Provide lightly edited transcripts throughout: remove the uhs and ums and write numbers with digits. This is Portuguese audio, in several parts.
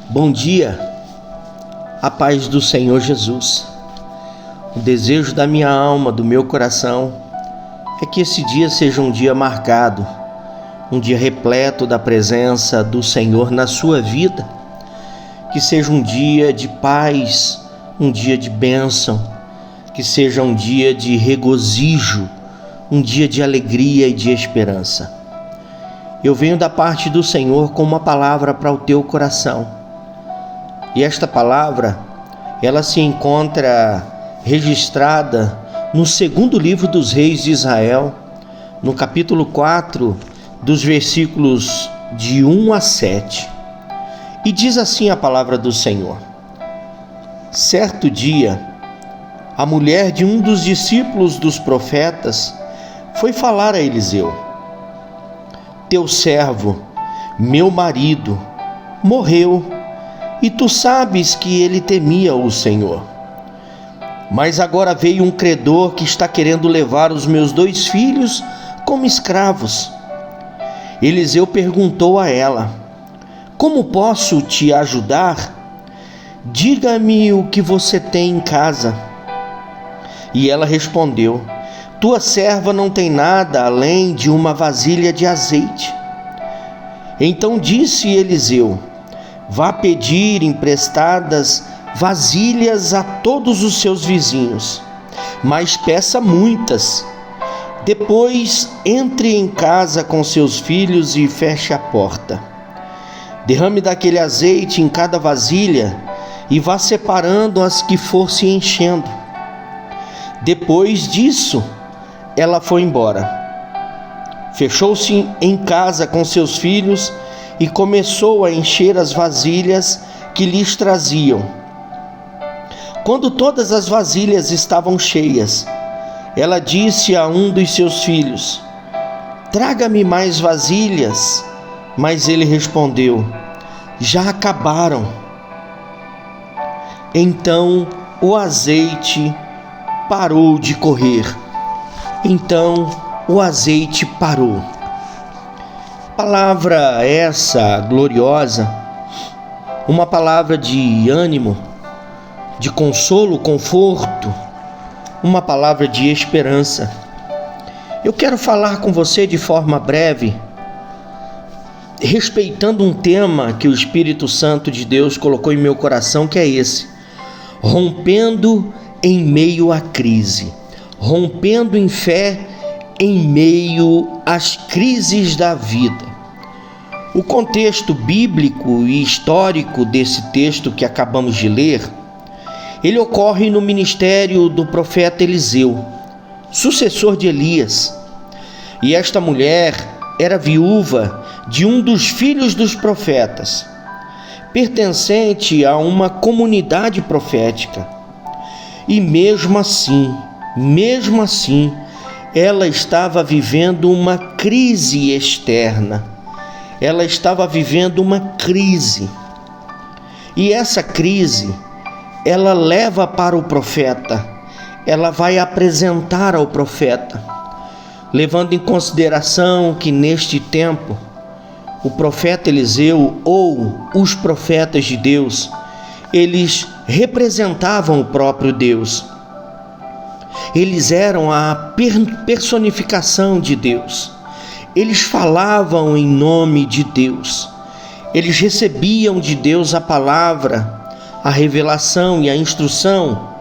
Bom dia, a paz do Senhor Jesus. O desejo da minha alma, do meu coração, é que esse dia seja um dia marcado, um dia repleto da presença do Senhor na sua vida, que seja um dia de paz, um dia de bênção, que seja um dia de regozijo, um dia de alegria e de esperança. Eu venho da parte do Senhor com uma palavra para o teu coração. E esta palavra, ela se encontra registrada no segundo livro dos reis de Israel, no capítulo 4, dos versículos de 1 a 7. E diz assim a palavra do Senhor: Certo dia, a mulher de um dos discípulos dos profetas foi falar a Eliseu: Teu servo, meu marido, morreu, e tu sabes que ele temia o Senhor. Mas agora veio um credor que está querendo levar os meus 2 filhos como escravos. Eliseu perguntou a ela: Como posso te ajudar? Diga-me o que você tem em casa. E ela respondeu: Tua serva não tem nada além de uma vasilha de azeite. Então disse Eliseu: Vá pedir emprestadas vasilhas a todos os seus vizinhos, mas peça muitas. Depois entre em casa com seus filhos e feche a porta. Derrame daquele azeite em cada vasilha e vá separando as que for se enchendo. Depois disso, ela foi embora. Fechou-se em casa com seus filhos e começou a encher as vasilhas que lhes traziam. Quando todas as vasilhas estavam cheias, ela disse a um dos seus filhos: Traga-me mais vasilhas. Mas ele respondeu: Já acabaram. Então o azeite parou de correr. Palavra essa gloriosa, uma palavra de ânimo, de consolo, conforto, uma palavra de esperança. Eu quero falar com você de forma breve, respeitando um tema que o Espírito Santo de Deus colocou em meu coração, que é esse: rompendo em meio à crise, rompendo em fé em meio às crises da vida. O contexto bíblico e histórico desse texto que acabamos de ler, ele ocorre no ministério do profeta Eliseu, sucessor de Elias. E esta mulher era viúva de um dos filhos dos profetas, pertencente a uma comunidade profética. E mesmo assim, ela estava vivendo uma crise externa. Ela estava vivendo uma crise. E essa crise, ela leva para o profeta. Ela vai apresentar ao profeta, levando em consideração que neste tempo, o profeta Eliseu ou os profetas de Deus, eles representavam o próprio Deus. Eles eram a personificação de Deus. Eles falavam em nome de Deus. Eles recebiam de Deus a palavra, a revelação e a instrução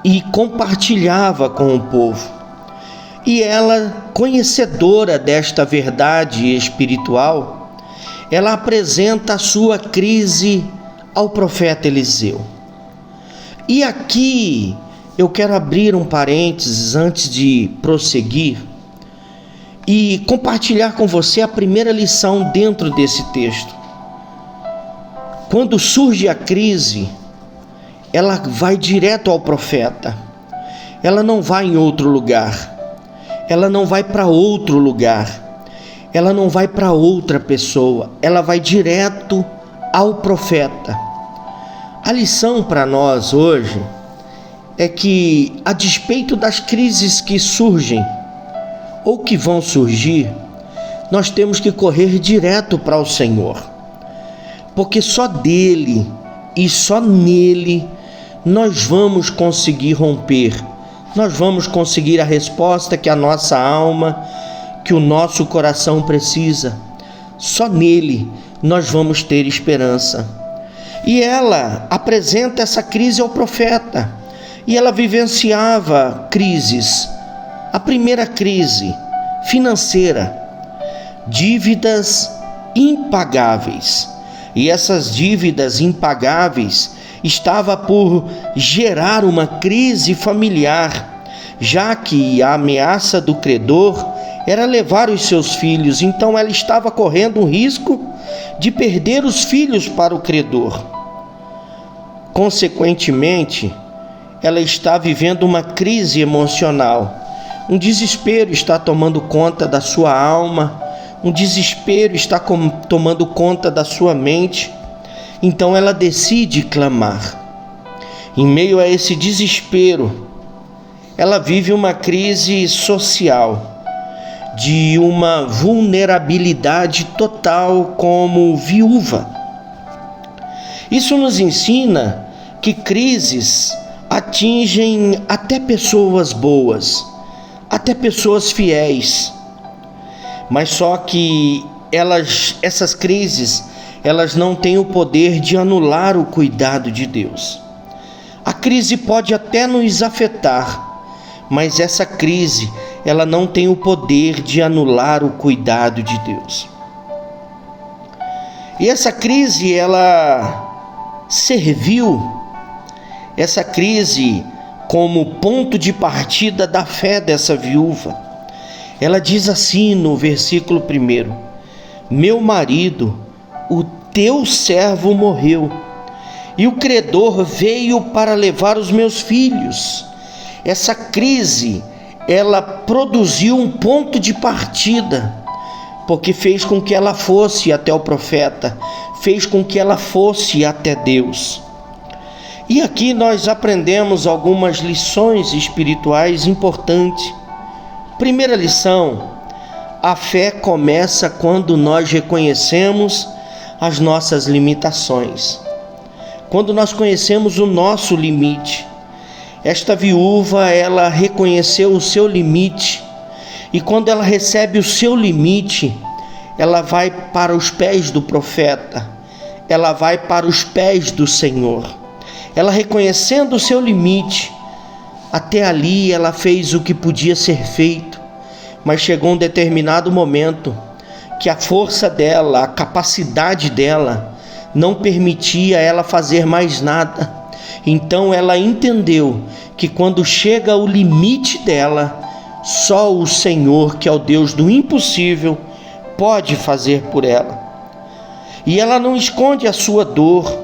e compartilhava com o povo. E ela, conhecedora desta verdade espiritual, ela apresenta a sua crise ao profeta Eliseu. E aqui eu quero abrir um parênteses antes de prosseguir e compartilhar com você a primeira lição dentro desse texto. Quando surge a crise, ela vai direto ao profeta. Ela não vai em outro lugar. Ela não vai para outro lugar. Ela não vai para outra pessoa. Ela vai direto ao profeta. A lição para nós hoje é que, a despeito das crises que surgem ou que vão surgir, nós temos que correr direto para o Senhor. porque só dele e só nele nós vamos conseguir romper, nós vamos conseguir a resposta que a nossa alma, que o nosso coração precisa. Só nele nós vamos ter esperança. E ela apresenta essa crise ao profeta, e ela vivenciava crises. A primeira crise financeira, dívidas impagáveis. E essas dívidas impagáveis estavam por gerar uma crise familiar, já que a ameaça do credor era levar os seus filhos. Então ela estava correndo o risco de perder os filhos para o credor. Consequentemente, ela está vivendo uma crise emocional. Um desespero está tomando conta da sua alma, um desespero está tomando conta da sua mente. Então ela decide clamar. Em meio a esse desespero, ela vive uma crise social, de uma vulnerabilidade total como viúva. Isso nos ensina que crises atingem até pessoas boas, até pessoas fiéis, mas só que essas crises, elas não têm o poder de anular o cuidado de Deus. A crise pode até nos afetar, mas essa crise, ela não tem o poder de anular o cuidado de Deus. E essa crise, ela serviu, essa crise, como ponto de partida da fé dessa viúva. Ela diz assim no versículo 1: meu marido, o teu servo morreu, e o credor veio para levar os meus filhos. Essa crise, ela produziu um ponto de partida, porque fez com que ela fosse até o profeta, fez com que ela fosse até Deus. E aqui nós aprendemos algumas lições espirituais importantes. Primeira lição: a fé começa quando nós reconhecemos as nossas limitações, quando nós conhecemos o nosso limite. Esta viúva, ela reconheceu o seu limite, e quando ela recebe o seu limite, ela vai para os pés do profeta, ela vai para os pés do Senhor. Ela, reconhecendo o seu limite, até ali ela fez o que podia ser feito, mas chegou um determinado momento que a força dela, a capacidade dela, não permitia ela fazer mais nada. Então ela entendeu que quando chega o limite dela, só o Senhor, que é o Deus do impossível, pode fazer por ela. E ela não esconde a sua dor,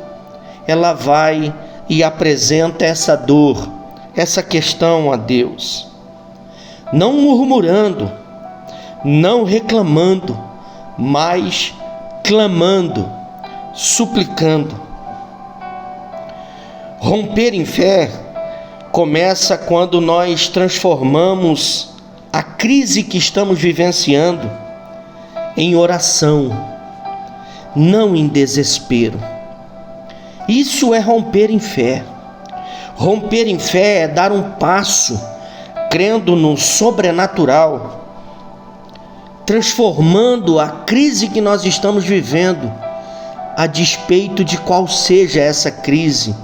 ela vai e apresenta essa dor, essa questão a Deus, não murmurando, não reclamando, mas clamando, suplicando. Romper em fé começa quando nós transformamos a crise que estamos vivenciando em oração, não em desespero. Isso é romper em fé. Romper em fé é dar um passo, crendo no sobrenatural, transformando a crise que nós estamos vivendo, a despeito de qual seja essa crise,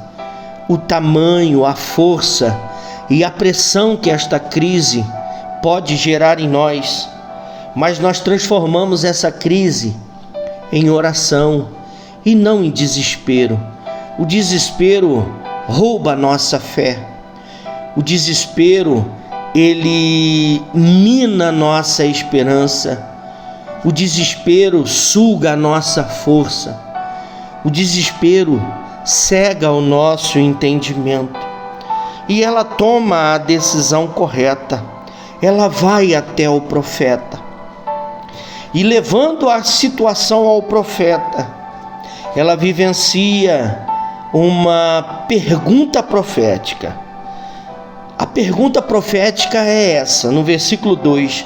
o tamanho, a força e a pressão que esta crise pode gerar em nós, mas nós transformamos essa crise em oração e não em desespero. O desespero rouba a nossa fé. O desespero, ele mina a nossa esperança. O desespero suga a nossa força. O desespero cega o nosso entendimento. E ela toma a decisão correta. Ela vai até o profeta. E levando a situação ao profeta, ela vivencia uma pergunta profética. A pergunta profética é essa, no versículo 2: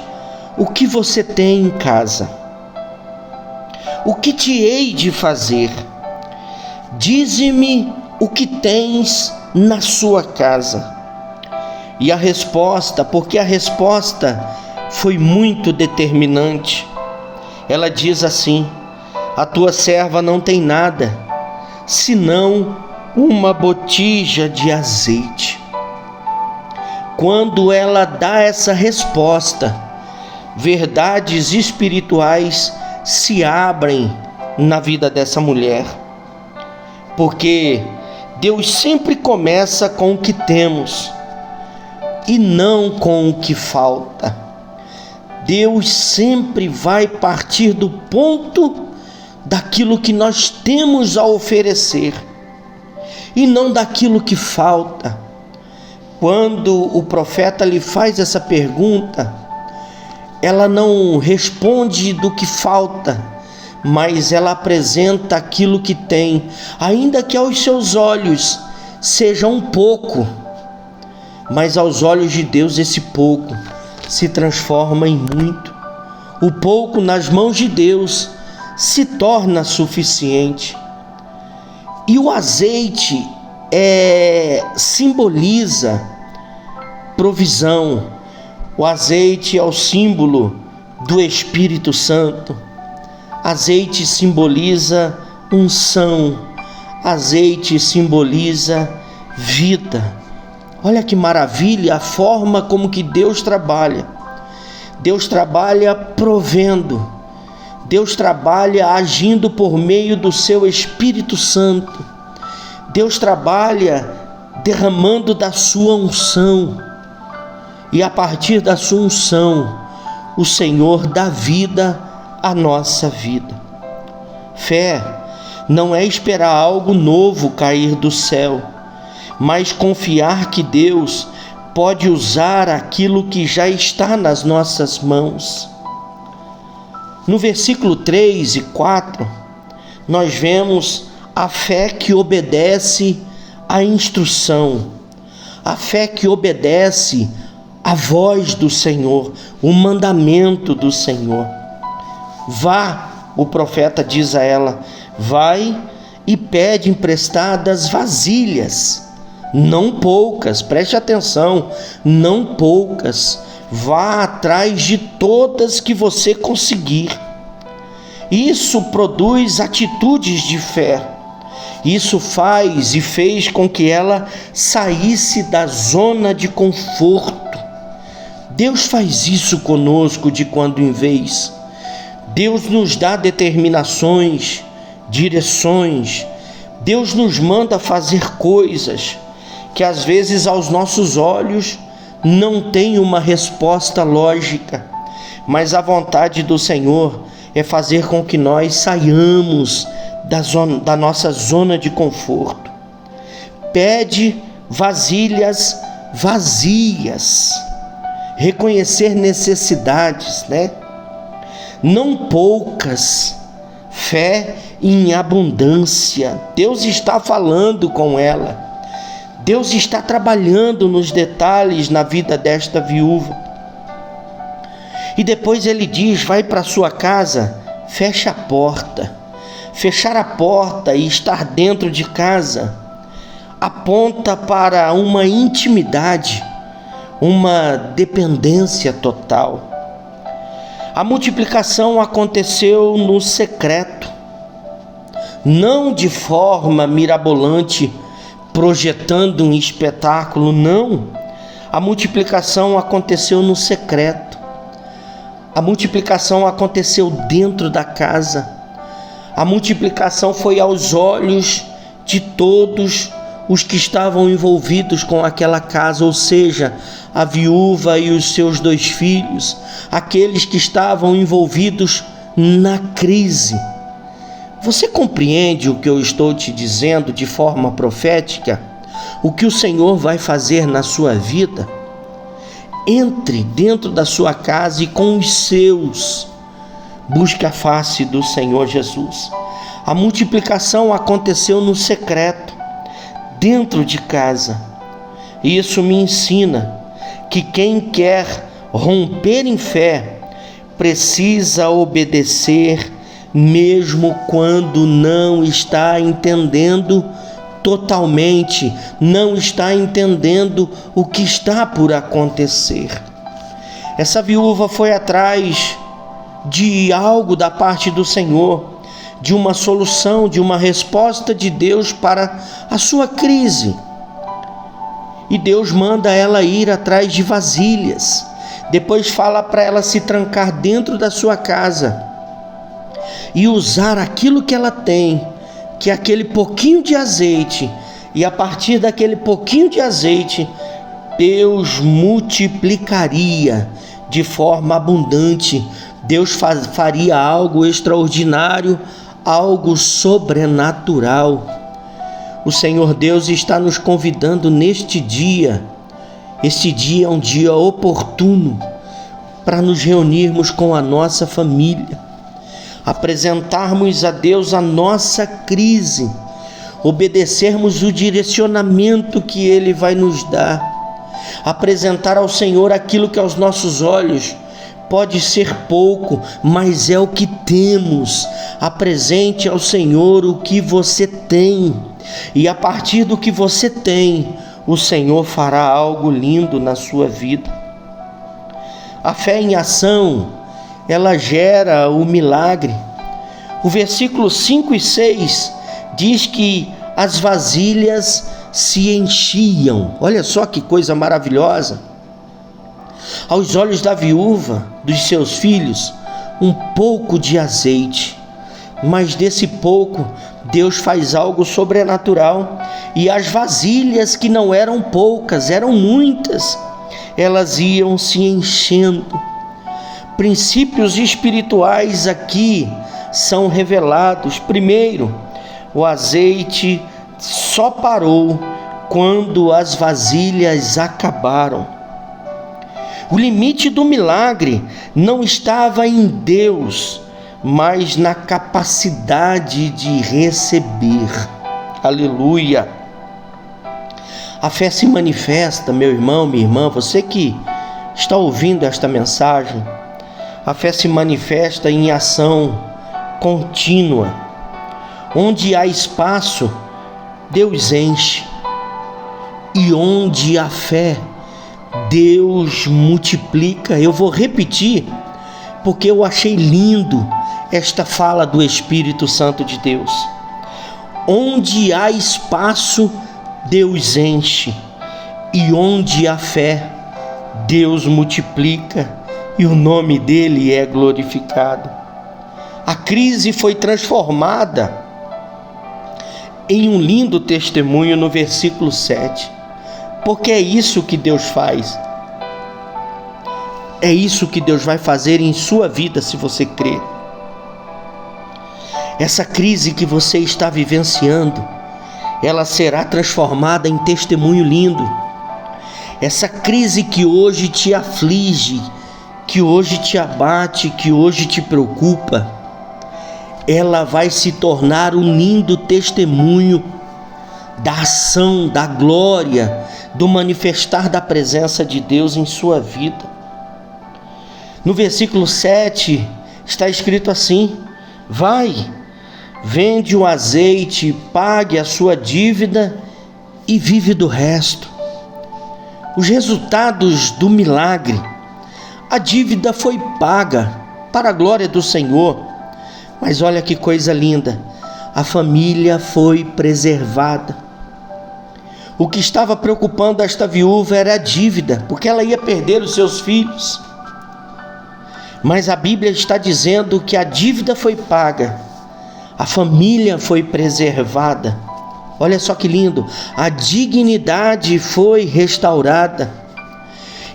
o que você tem em casa? O que te hei de fazer? dize-me o que tens na sua casa. E a resposta, porque a resposta foi muito determinante, ela diz assim: a tua serva não tem nada, senão uma botija de azeite. Quando ela dá essa resposta, verdades espirituais se abrem na vida dessa mulher, porque Deus sempre começa com o que temos e não com o que falta. Deus sempre vai partir do ponto daquilo que nós temos a oferecer e não daquilo que falta. Quando o profeta lhe faz essa pergunta, ela não responde do que falta, mas ela apresenta aquilo que tem, ainda que aos seus olhos seja um pouco, mas aos olhos de Deus esse pouco se transforma em muito. O pouco nas mãos de Deus se torna suficiente. E o azeite simboliza provisão. O azeite é o símbolo do Espírito Santo. Azeite simboliza unção. Azeite simboliza vida. Olha que maravilha a forma como que Deus trabalha. Deus trabalha provendo. Deus trabalha agindo por meio do seu Espírito Santo. Deus trabalha derramando da sua unção. E a partir da sua unção, o Senhor dá vida à nossa vida. Fé não é esperar algo novo cair do céu, mas confiar que Deus pode usar aquilo que já está nas nossas mãos. No versículo 3 e 4, nós vemos a fé que obedece à instrução, a fé que obedece à voz do Senhor, o mandamento do Senhor. Vá, o profeta diz a ela, vai e pede emprestadas vasilhas, não poucas, preste atenção, não poucas, vá atrás de todas que você conseguir. Isso produz atitudes de fé. Isso faz e fez com que ela saísse da zona de conforto. Deus faz isso conosco de quando em vez. Deus nos dá determinações, direções. Deus nos manda fazer coisas que às vezes aos nossos olhos não tem uma resposta lógica, mas a vontade do Senhor é fazer com que nós saiamos da nossa zona de conforto. Pede vasilhas vazias, reconhecer necessidades, não poucas, fé em abundância. Deus está falando com ela. Deus está trabalhando nos detalhes na vida desta viúva. E depois ele diz, vai para sua casa, fecha a porta. Fechar a porta e estar dentro de casa aponta para uma intimidade, uma dependência total. A multiplicação aconteceu no secreto, não de forma mirabolante, projetando um espetáculo, não. A multiplicação aconteceu no secreto. A multiplicação aconteceu dentro da casa. A multiplicação foi aos olhos de todos os que estavam envolvidos com aquela casa, ou seja, a viúva e os seus 2 filhos, aqueles que estavam envolvidos na crise. Você compreende o que eu estou te dizendo de forma profética? O que o Senhor vai fazer na sua vida? Entre dentro da sua casa e com os seus. Busque a face do Senhor Jesus. A multiplicação aconteceu no secreto, dentro de casa. Isso me ensina que quem quer romper em fé precisa obedecer mesmo quando não está entendendo totalmente, não está entendendo o que está por acontecer. Essa viúva foi atrás de algo da parte do Senhor, de uma solução, de uma resposta de Deus para a sua crise. E Deus manda ela ir atrás de vasilhas. Depois fala para ela se trancar dentro da sua casa e usar aquilo que ela tem, que é aquele pouquinho de azeite. E a partir daquele pouquinho de azeite, Deus multiplicaria de forma abundante. Deus faria algo extraordinário, algo sobrenatural. O Senhor Deus está nos convidando neste dia. Este dia é um dia oportuno para nos reunirmos com a nossa família, apresentarmos a Deus a nossa crise, obedecermos o direcionamento que Ele vai nos dar, apresentar ao Senhor aquilo que aos nossos olhos pode ser pouco, mas é o que temos. Apresente ao Senhor o que você tem, e a partir do que você tem, o Senhor fará algo lindo na sua vida. A fé em ação, ela gera o milagre. O versículo 5 e 6 diz que as vasilhas se enchiam. Olha só que coisa maravilhosa. Aos olhos da viúva, dos seus filhos, um pouco de azeite, mas desse pouco Deus faz algo sobrenatural, e as vasilhas, que não eram poucas, eram muitas, elas iam se enchendo. Princípios espirituais aqui são revelados. Primeiro, o azeite só parou quando as vasilhas acabaram. O limite do milagre não estava em Deus, mas na capacidade de receber. Aleluia! A fé se manifesta, meu irmão, minha irmã, você que está ouvindo esta mensagem, a fé se manifesta em ação contínua. Onde há espaço, Deus enche. E onde há fé, Deus multiplica. Eu vou repetir, porque eu achei lindo esta fala do Espírito Santo de Deus. Onde há espaço, Deus enche. E onde há fé, Deus multiplica. E o nome dele é glorificado. A crise foi transformada em um lindo testemunho no versículo 7. Porque é isso que Deus faz. É isso que Deus vai fazer em sua vida, se você crer. Essa crise que você está vivenciando, ela será transformada em testemunho lindo. Essa crise que hoje te aflige, que hoje te abate, que hoje te preocupa, ela vai se tornar um lindo testemunho da ação, da glória, do manifestar da presença de Deus em sua vida. No versículo 7 está escrito assim: vai, vende o azeite, pague a sua dívida e vive do resto. Os resultados do milagre: a dívida foi paga para a glória do Senhor, mas olha que coisa linda, a família foi preservada. O que estava preocupando esta viúva era a dívida, porque ela ia perder os seus filhos. Mas a Bíblia está dizendo que a dívida foi paga, a família foi preservada. Olha só que lindo, a dignidade foi restaurada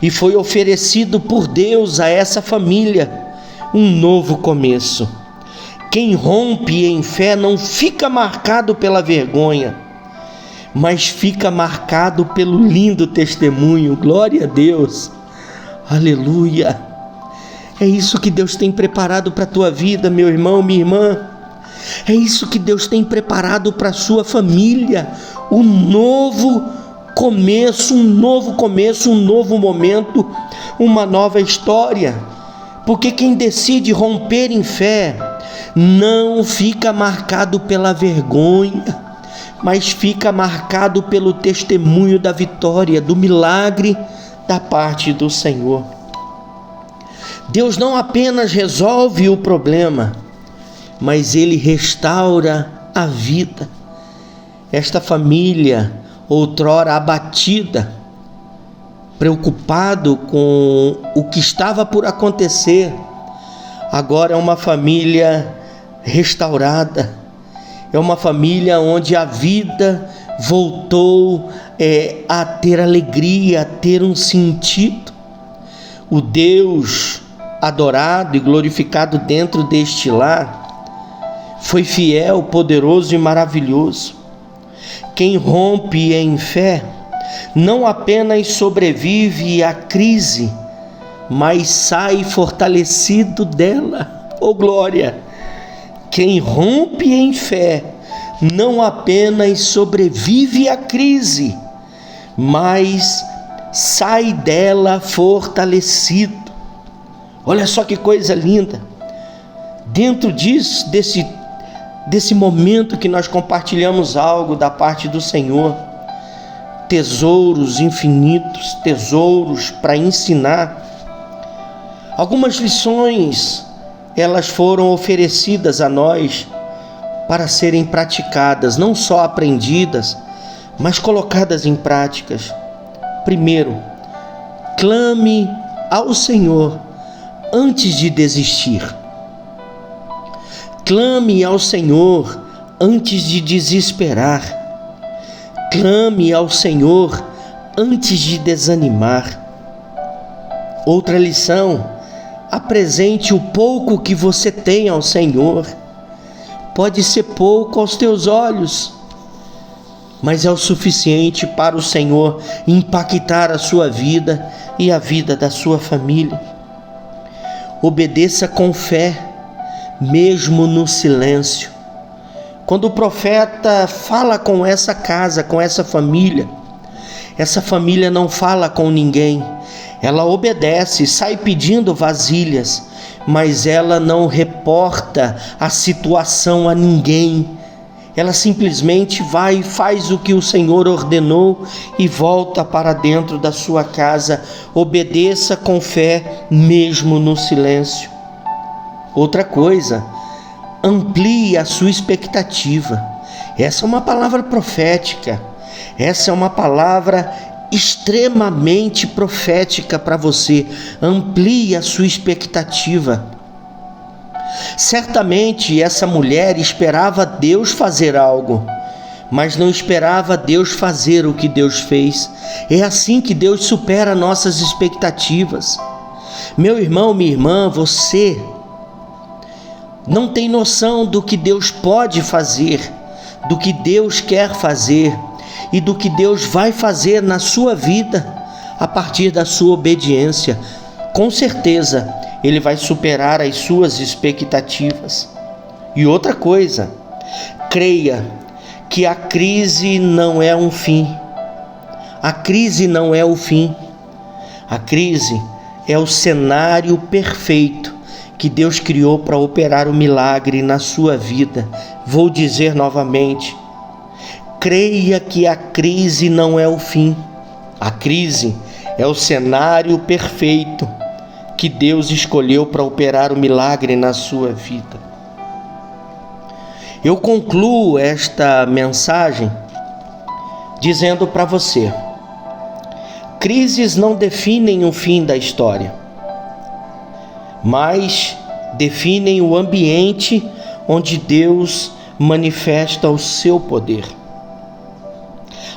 e foi oferecido por Deus a essa família um novo começo. Quem rompe em fé não fica marcado pela vergonha, mas fica marcado pelo lindo testemunho. Glória a Deus, aleluia. É isso que Deus tem preparado para a tua vida, meu irmão, minha irmã. É isso que Deus tem preparado para a sua família. Um novo começo, um novo momento, uma nova história. Porque quem decide romper em fé não fica marcado pela vergonha, mas fica marcado pelo testemunho da vitória, do milagre da parte do Senhor. Deus não apenas resolve o problema, mas Ele restaura a vida. Esta família, outrora abatida, preocupado com o que estava por acontecer, agora é uma família restaurada, é uma família onde a vida voltou a ter alegria, a ter um sentido. O Deus adorado e glorificado dentro deste lar foi fiel, poderoso e maravilhoso. Quem rompe em fé não apenas sobrevive à crise, mas sai fortalecido dela. Oh glória! Quem rompe em fé não apenas sobrevive à crise, mas sai dela fortalecido. Olha só que coisa linda! Dentro disso, desse momento que nós compartilhamos algo da parte do Senhor, tesouros infinitos, tesouros para ensinar. Algumas lições, elas foram oferecidas a nós para serem praticadas, não só aprendidas, mas colocadas em práticas. Primeiro, clame ao Senhor antes de desistir. Clame ao Senhor antes de desesperar. Clame ao Senhor antes de desanimar. Outra lição: apresente o pouco que você tem ao Senhor. Pode ser pouco aos teus olhos, mas é o suficiente para o Senhor impactar a sua vida e a vida da sua família. Obedeça com fé, mesmo no silêncio. Quando o profeta fala com essa casa, com essa família não fala com ninguém. Ela obedece, sai pedindo vasilhas, mas ela não reporta a situação a ninguém. Ela simplesmente vai e faz o que o Senhor ordenou e volta para dentro da sua casa. Obedeça com fé, mesmo no silêncio. Outra coisa, amplie a sua expectativa. Essa é uma palavra profética. Essa é uma palavra extremamente profética para você. Amplie a sua expectativa. Certamente essa mulher esperava Deus fazer algo, mas não esperava Deus fazer o que Deus fez. É assim que Deus supera nossas expectativas. Meu irmão, minha irmã, você não tem noção do que Deus pode fazer, do que Deus quer fazer e do que Deus vai fazer na sua vida a partir da sua obediência. Com certeza, Ele vai superar as suas expectativas. E outra coisa, creia que a crise não é um fim. A crise não é o fim. A crise é o cenário perfeito que Deus criou para operar o milagre na sua vida. Vou dizer novamente, creia que a crise não é o fim. A crise é o cenário perfeito que Deus escolheu para operar o milagre na sua vida. Eu concluo esta mensagem dizendo para você: crises não definem o fim da história, mas definem o ambiente onde Deus manifesta o seu poder.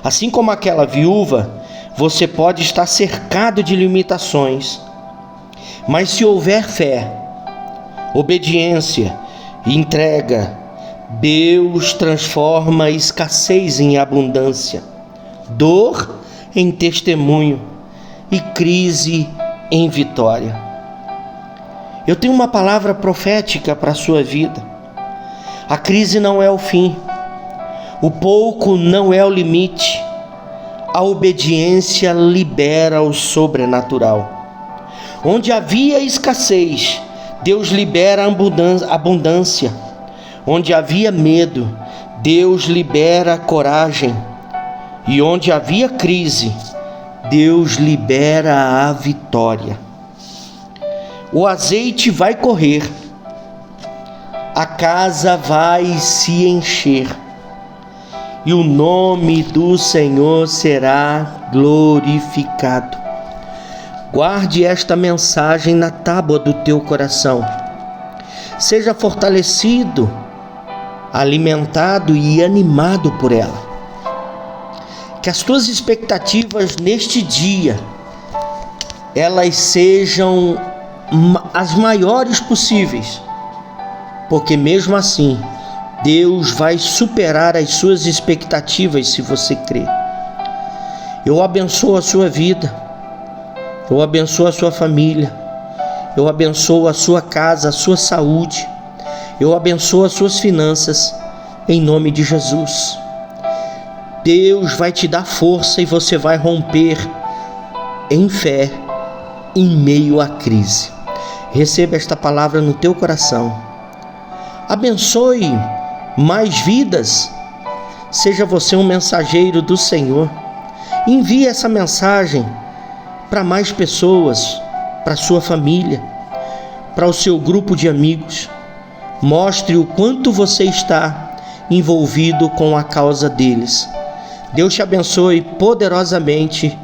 Assim como aquela viúva, você pode estar cercado de limitações, mas se houver fé, obediência e entrega, Deus transforma a escassez em abundância, dor em testemunho e crise em vitória. Eu tenho uma palavra profética para a sua vida. A crise não é o fim, o pouco não é o limite, a obediência libera o sobrenatural. Onde havia escassez, Deus libera abundância. Onde havia medo, Deus libera coragem. E onde havia crise, Deus libera a vitória. O azeite vai correr, a casa vai se encher, e o nome do Senhor será glorificado. Guarde esta mensagem na tábua do teu coração. Seja fortalecido, alimentado e animado por ela. Que as tuas expectativas neste dia, elas sejam as maiores possíveis, porque mesmo assim, Deus vai superar as suas expectativas se você crer. Eu abençoo a sua vida, eu abençoo a sua família, eu abençoo a sua casa, a sua saúde, eu abençoo as suas finanças, em nome de Jesus. Deus vai te dar força e você vai romper em fé em meio à crise. Receba esta palavra no teu coração. Abençoe mais vidas. Seja você um mensageiro do Senhor. Envie essa mensagem para mais pessoas, para sua família, para o seu grupo de amigos. Mostre o quanto você está envolvido com a causa deles. Deus te abençoe poderosamente,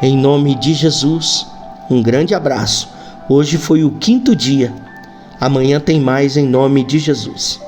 em nome de Jesus. Um grande abraço. Hoje foi o 5º dia. Amanhã tem mais, em nome de Jesus.